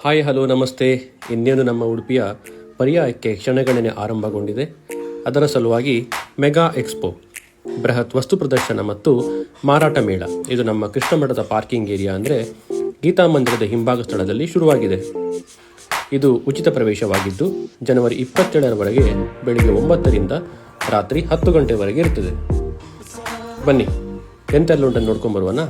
Hi hello ನಮಸ್ತೆ. ಇನ್ನೇನು ನಮ್ಮ ಉಡುಪಿಯ ಪರ್ಯಾಯಕ್ಕೆ ಕ್ಷಣಗಣನೆ ಆರಂಭಗೊಂಡಿದೆ. ಅದರ ಸಲುವಾಗಿ ಮೆಗಾ ಎಕ್ಸ್ಪೋ, ಬೃಹತ್ ವಸ್ತು ಪ್ರದರ್ಶನ ಮತ್ತು ಮಾರಾಟ ಮೇಳ ಇದು ನಮ್ಮ ಕೃಷ್ಣಮಠದ ಪಾರ್ಕಿಂಗ್ ಏರಿಯಾ ಅಂದರೆ ಗೀತಾ ಮಂದಿರದ ಹಿಂಭಾಗ ಸ್ಥಳದಲ್ಲಿ ಶುರುವಾಗಿದೆ. ಇದು ಉಚಿತ ಪ್ರವೇಶವಾಗಿದ್ದು ಜನವರಿ 27ರವರೆಗೆ ಬೆಳಿಗ್ಗೆ 9ರಿಂದ ರಾತ್ರಿ 10 ಗಂಟೆವರೆಗೆ ಇರ್ತದೆ. ಬನ್ನಿ, ಎಂತೆಲ್ಲ ಉಂಟನ್ನು ನೋಡ್ಕೊಂಬರುವನಾ.